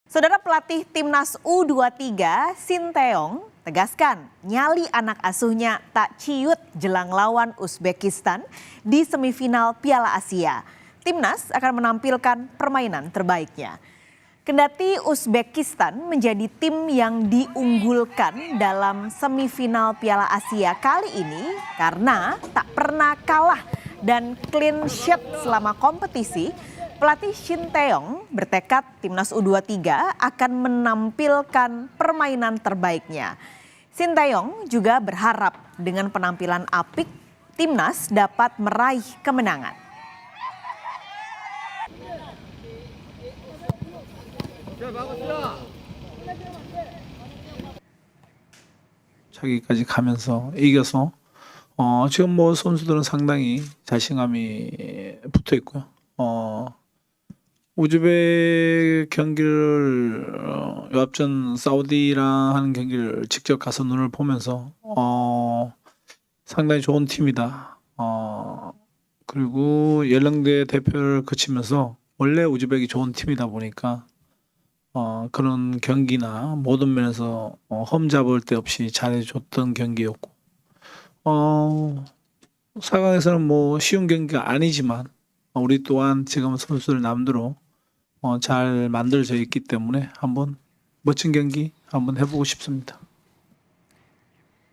Saudara pelatih Timnas U23 Sinteyong tegaskan nyali anak asuhnya tak ciut jelang lawan Uzbekistan di semifinal Piala Asia. Timnas akan menampilkan permainan terbaiknya. Kendati Uzbekistan menjadi tim yang diunggulkan dalam semifinal Piala Asia kali ini karena tak pernah kalah dan clean sheet selama kompetisi, pelatih Sinteyong bertekad Timnas U23 akan menampilkan permainan terbaiknya. Sinteyong juga berharap dengan penampilan apik, Timnas dapat meraih kemenangan. 자기까지 가면서 이겨서 지금 선수들은 상당히 자신감이 붙어 있고요. 우즈벡 경기를 요 앞전 사우디랑 하는 경기를 직접 가서 눈을 보면서 상당히 좋은 팀이다. 그리고 연령대 대표를 거치면서 원래 우즈벡이 좋은 팀이다 보니까 그런 경기나 모든 면에서 험잡을 데 없이 잘해줬던 경기였고 4강에서는 쉬운 경기가 아니지만 우리 또한 지금 선수들 남대로 잘 만들어져 있기 때문에 한번 멋진 경기 한번 해보고 싶습니다.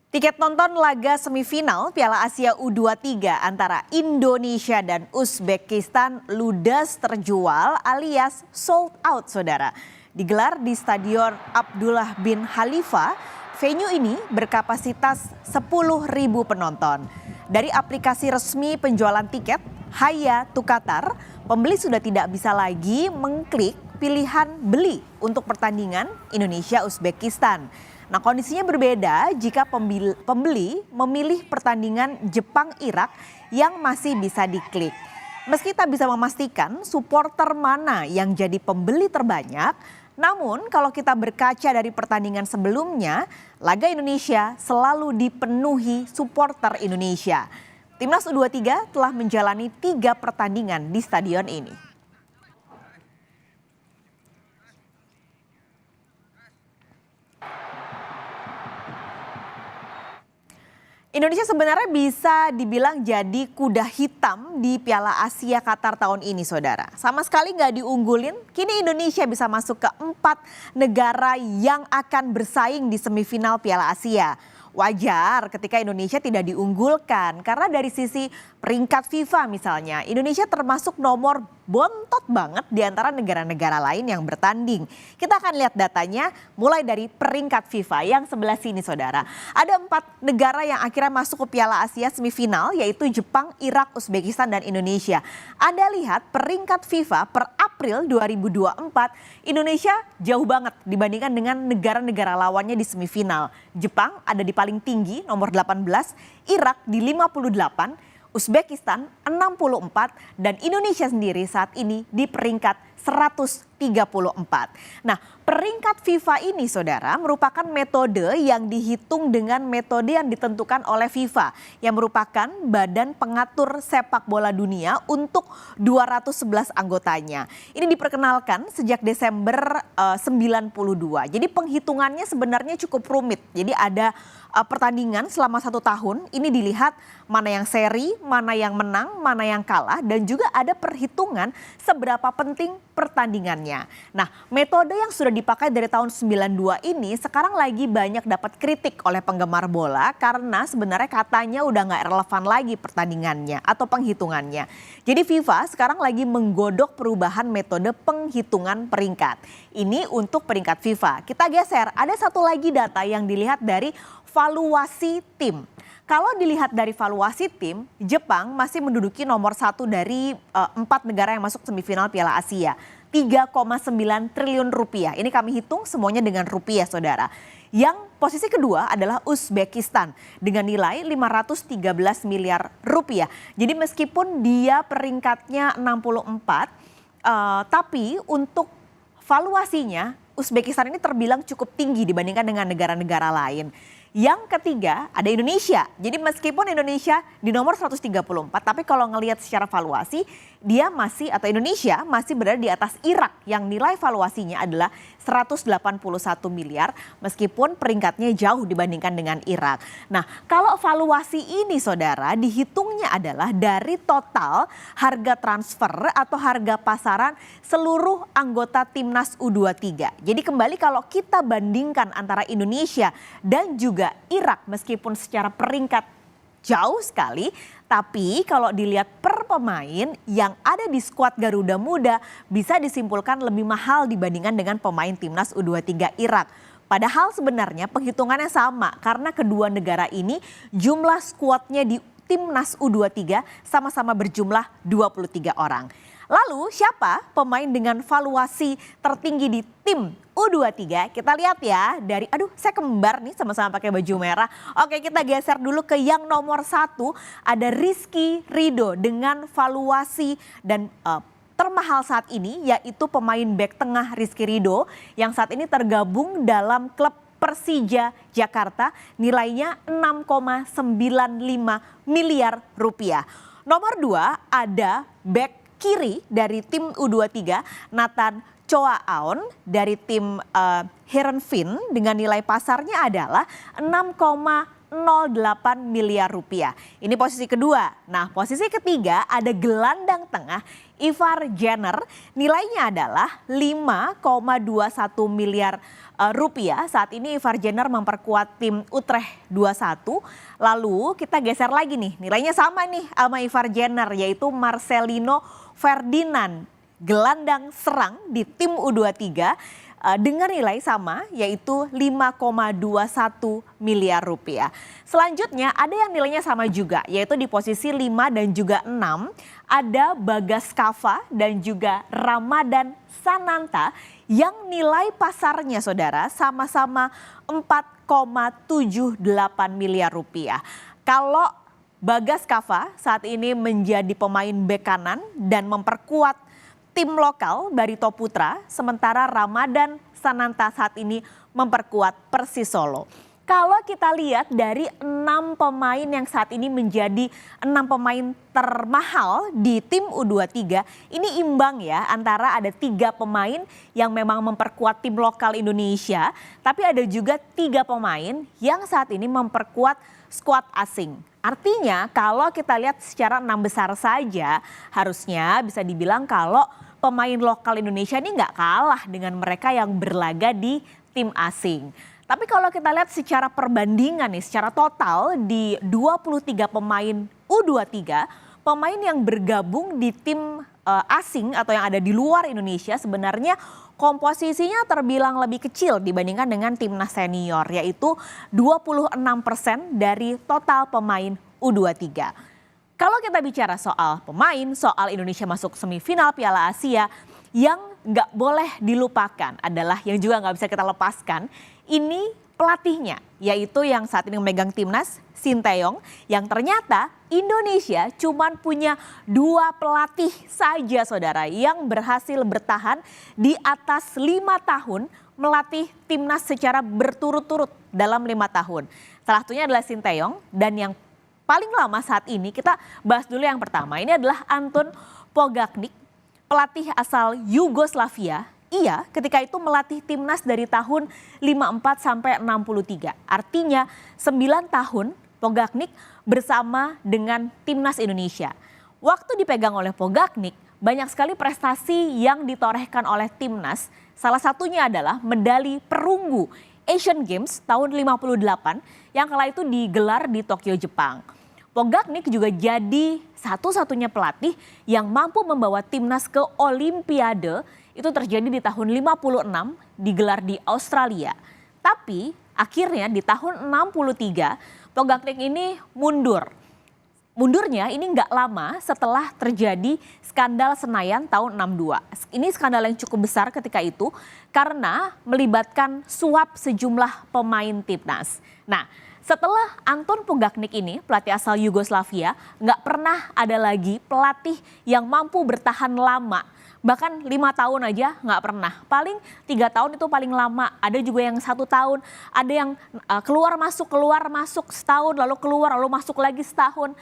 Tiket nonton laga semifinal Piala Asia U23 antara Indonesia dan Uzbekistan ludes terjual alias sold out, saudara. Digelar di Stadion Abdullah bin Khalifa, venue ini berkapasitas 10.000 penonton. Dari aplikasi resmi penjualan tiket, Haya Tukatar, pembeli sudah tidak bisa lagi mengklik pilihan beli untuk pertandingan Indonesia-Uzbekistan. Nah, kondisinya berbeda jika pembeli memilih pertandingan Jepang-Irak yang masih bisa diklik. Meski tak bisa memastikan supporter mana yang jadi pembeli terbanyak, namun kalau kita berkaca dari pertandingan sebelumnya, laga Indonesia selalu dipenuhi supporter Indonesia. Timnas U23 telah menjalani 3 pertandingan di stadion ini. Indonesia sebenarnya bisa dibilang jadi kuda hitam di Piala Asia Qatar tahun ini, saudara. Sama sekali nggak diunggulin, kini Indonesia bisa masuk ke 4 negara yang akan bersaing di semifinal Piala Asia. Wajar ketika Indonesia tidak diunggulkan karena dari sisi peringkat FIFA misalnya, Indonesia termasuk nomor bontot banget di antara negara-negara lain yang bertanding. Kita akan lihat datanya mulai dari peringkat FIFA yang sebelah sini, saudara. Ada 4 negara yang akhirnya masuk ke Piala Asia semifinal, yaitu Jepang, Irak, Uzbekistan, dan Indonesia. Anda lihat peringkat FIFA per April 2024, Indonesia jauh banget dibandingkan dengan negara-negara lawannya di semifinal. Jepang ada di paling tinggi nomor 18, Irak di 58, Uzbekistan 64, dan Indonesia sendiri saat ini di peringkat 134. Nah, peringkat FIFA ini, saudara, merupakan metode yang dihitung dengan metode yang ditentukan oleh FIFA, yang merupakan badan pengatur sepak bola dunia untuk 211 anggotanya. Ini diperkenalkan sejak Desember 92. Jadi penghitungannya sebenarnya cukup rumit. Jadi ada pertandingan selama 1 tahun, ini dilihat mana yang seri, mana yang menang, mana yang kalah, dan juga ada perhitungan seberapa penting pertandingannya. Nah, metode yang sudah dipakai dari tahun 92 ini sekarang lagi banyak dapat kritik oleh penggemar bola karena sebenarnya katanya udah nggak relevan lagi pertandingannya atau penghitungannya. Jadi FIFA sekarang lagi menggodok perubahan metode penghitungan peringkat. Ini untuk peringkat FIFA. Kita geser, ada satu lagi data yang dilihat dari valuasi tim. Kalau dilihat dari valuasi tim, Jepang masih menduduki nomor 1 dari 4 negara yang masuk semifinal Piala Asia. 3,9 triliun rupiah. Ini kami hitung semuanya dengan rupiah, saudara. Yang posisi kedua adalah Uzbekistan dengan nilai 513 miliar rupiah. Jadi meskipun dia peringkatnya 64, tapi untuk valuasinya Uzbekistan ini terbilang cukup tinggi dibandingkan dengan negara-negara lain. Yang ketiga ada Indonesia. Jadi meskipun Indonesia di nomor 134, tapi kalau ngelihat secara valuasi dia masih atau Indonesia masih berada di atas Irak yang nilai valuasinya adalah 181 miliar meskipun peringkatnya jauh dibandingkan dengan Irak. Nah, kalau valuasi ini saudara dihitungnya adalah dari total harga transfer atau harga pasaran seluruh anggota timnas U23. Jadi kembali kalau kita bandingkan antara Indonesia dan juga Irak meskipun secara peringkat jauh sekali, tapi kalau dilihat per pemain yang ada di skuad Garuda Muda bisa disimpulkan lebih mahal dibandingkan dengan pemain timnas U23 Irak. Padahal sebenarnya penghitungannya sama karena kedua negara ini jumlah skuadnya di timnas U23 sama-sama berjumlah 23 orang. Lalu siapa pemain dengan valuasi tertinggi di tim U23? Kita lihat ya dari, saya kembar nih sama-sama pakai baju merah. Oke, kita geser dulu ke yang nomor 1, ada Rizky Ridho dengan valuasi dan termahal saat ini yaitu pemain bek tengah Rizky Ridho yang saat ini tergabung dalam klub Persija Jakarta, nilainya 6,95 miliar rupiah. Nomor 2 ada bek kiri dari tim U23 Nathan Choa Aon dari tim Heerenveen dengan nilai pasarnya adalah 6,08 miliar rupiah. Ini posisi kedua. Nah, posisi ketiga ada gelandang tengah Ivar Jenner, nilainya adalah 5,21 miliar rupiah. Saat ini Ivar Jenner memperkuat tim Utrecht 21. Lalu kita geser lagi nih, nilainya sama nih sama Ivar Jenner yaitu Marcelino Ferdinand, gelandang serang di tim U23 dengan nilai sama yaitu 5,21 miliar rupiah. Selanjutnya ada yang nilainya sama juga yaitu di posisi 5 dan juga 6 ada Bagas Kava dan juga Ramadan Sananta yang nilai pasarnya saudara sama-sama 4,78 miliar rupiah. Kalau Bagas Kava saat ini menjadi pemain bek kanan dan memperkuat tim lokal Barito Putra, sementara Ramadan Sananta saat ini memperkuat Persis Solo. Kalau kita lihat dari 6 pemain yang saat ini menjadi 6 pemain termahal di tim U23, ini imbang ya antara ada 3 pemain yang memang memperkuat tim lokal Indonesia, tapi ada juga 3 pemain yang saat ini memperkuat skuad asing. Artinya kalau kita lihat secara 6 besar saja harusnya bisa dibilang kalau pemain lokal Indonesia ini nggak kalah dengan mereka yang berlaga di tim asing. Tapi kalau kita lihat secara perbandingan nih, secara total di 23 pemain U23, pemain yang bergabung di tim asing atau yang ada di luar Indonesia sebenarnya komposisinya terbilang lebih kecil dibandingkan dengan timnas senior, yaitu 26% dari total pemain U23. Kalau kita bicara soal pemain, soal Indonesia masuk semifinal Piala Asia, yang nggak boleh dilupakan adalah yang juga nggak bisa kita lepaskan, ini pelatihnya, yaitu yang saat ini memegang timnas, Sinteyong, yang ternyata Indonesia cuman punya 2 pelatih saja saudara yang berhasil bertahan di atas 5 tahun melatih timnas secara berturut-turut dalam 5 tahun. Salah satunya adalah Sinteyong dan yang paling lama saat ini kita bahas dulu yang pertama. Ini adalah Anton Pogacnik, pelatih asal Yugoslavia. Ia ketika itu melatih timnas dari tahun 54 sampai 63. Artinya 9 tahun Pogacnik bersama dengan timnas Indonesia. Waktu dipegang oleh Pogacnik, banyak sekali prestasi yang ditorehkan oleh timnas. Salah satunya adalah medali perunggu Asian Games tahun 58 yang kala itu digelar di Tokyo, Jepang. Pogacnik juga jadi satu-satunya pelatih yang mampu membawa timnas ke Olimpiade. Itu terjadi di tahun 56 digelar di Australia. Tapi akhirnya di tahun 63 Pogacnik ini mundur. Mundurnya ini nggak lama setelah terjadi skandal Senayan tahun 62. Ini skandal yang cukup besar ketika itu karena melibatkan suap sejumlah pemain timnas. Nah, setelah Anton Pogacnik ini, pelatih asal Yugoslavia, nggak pernah ada lagi pelatih yang mampu bertahan lama. Bahkan 5 tahun aja nggak pernah. Paling 3 tahun itu paling lama. Ada juga yang 1 tahun. Ada yang keluar masuk setahun, lalu keluar lalu masuk lagi setahun.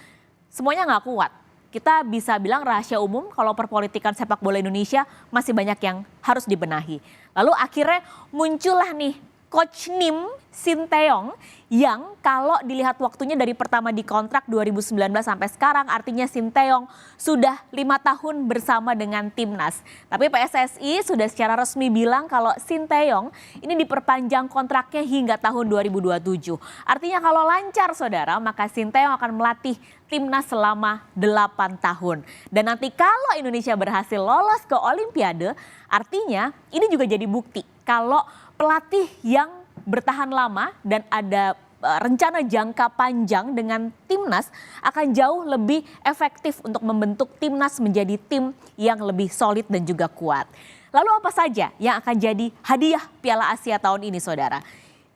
Semuanya nggak kuat. kita bisa bilang rahasia umum kalau perpolitikan sepak bola Indonesia masih banyak yang harus dibenahi. Lalu akhirnya muncullah nih Coach Nim Sinteyong yang kalau dilihat waktunya dari pertama dikontrak 2019 sampai sekarang artinya Sinteyong sudah 5 tahun bersama dengan timnas. Tapi PSSI sudah secara resmi bilang kalau Sinteyong ini diperpanjang kontraknya hingga tahun 2027. Artinya kalau lancar saudara maka Sinteyong akan melatih timnas selama 8 tahun. Dan nanti kalau Indonesia berhasil lolos ke Olimpiade artinya ini juga jadi bukti kalau pelatih yang bertahan lama dan ada rencana jangka panjang dengan timnas akan jauh lebih efektif untuk membentuk timnas menjadi tim yang lebih solid dan juga kuat. Lalu apa saja yang akan jadi hadiah Piala Asia tahun ini saudara?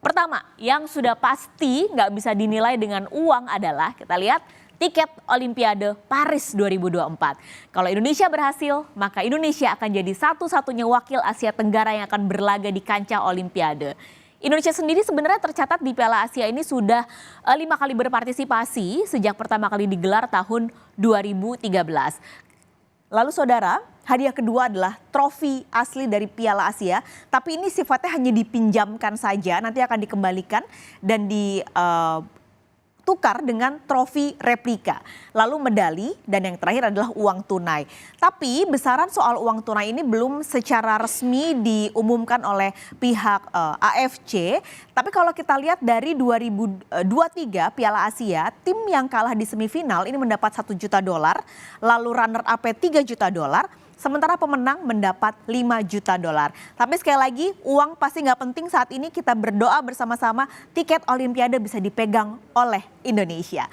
Pertama, yang sudah pasti nggak bisa dinilai dengan uang adalah kita lihat tiket Olimpiade Paris 2024. Kalau Indonesia berhasil, maka Indonesia akan jadi satu-satunya wakil Asia Tenggara yang akan berlaga di kancah Olimpiade. Indonesia sendiri sebenarnya tercatat di Piala Asia ini sudah 5 kali berpartisipasi sejak pertama kali digelar tahun 2013. Lalu saudara, hadiah kedua adalah trofi asli dari Piala Asia. Tapi ini sifatnya hanya dipinjamkan saja, nanti akan dikembalikan dan tukar dengan trofi replika. Lalu medali dan yang terakhir adalah uang tunai. Tapi besaran soal uang tunai ini belum secara resmi diumumkan oleh pihak AFC. Tapi kalau kita lihat dari 2023 Piala Asia, tim yang kalah di semifinal ini mendapat $1 juta, lalu runner up $3 juta, sementara pemenang mendapat $5 juta. Tapi sekali lagi uang pasti nggak penting saat ini, kita berdoa bersama-sama tiket Olimpiade bisa dipegang oleh Indonesia.